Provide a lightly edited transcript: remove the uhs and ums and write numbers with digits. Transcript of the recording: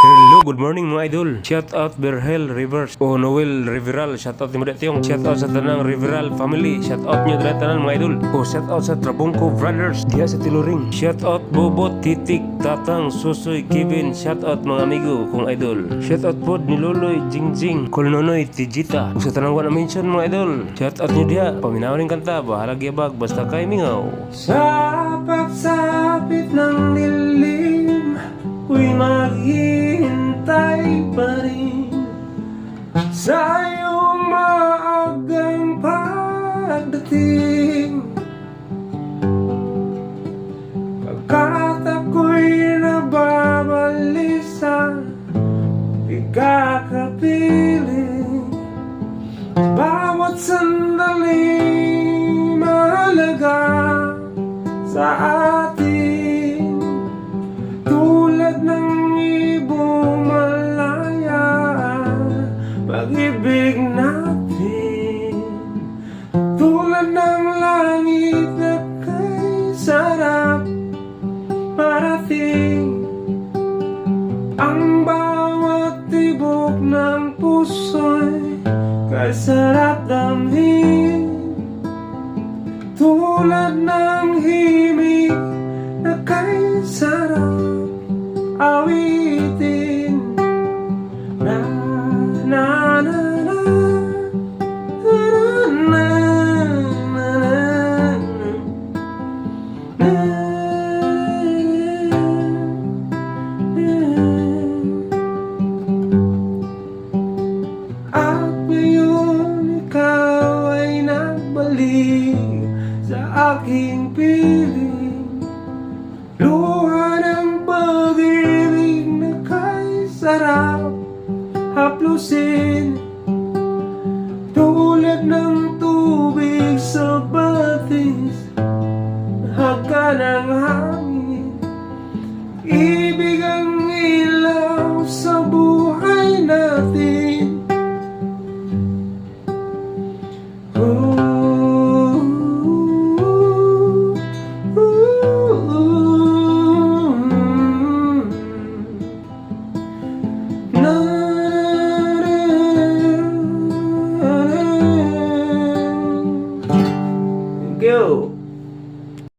Hello, good morning mga idol. Shout out Berhel Rivers o Noel Riveral. Shout out ni Muda Tiong. Shout out sa tanang Riveral family. Shout out nyo dala tanan mga idol. O shout out sa Trabungco Brothers diya sa Tiluring. Shout out Bobot, Titik, Tatang, Susoy, Kevin. Shout out mga amigo kong idol. Shout out pod ni Loloy, Jingjing, Kolnonoy, Tijita. O sa tanang wala mention mga idol. Shout out nyo diya. Paminaw rin kanta. Bahala gyabag basta kay mingaw. Sa pagsapit ng dilim, ko'y maghihintay pa rin sa iyong maagang pagdating. Pagkat ako'y nababalisa, di kakapiling bawat sandaling mahalaga sa atin. Tulad ng ibong malaya, pag-ibig natin. Tulad ng langit na kay sarap parating. Ang bawat tibok ng puso'y kay sarap damhin. Tulad ng himig na kay sarap awitin. Na na na na na na na na at ngayon ikaw ay nagbalik sa aking piling. Luha ng pag-ibig na kay sarap haplusin. Tulad ng tubig sa batis, hagka ng hangin. Ibig ang ilaw sa buhay natin.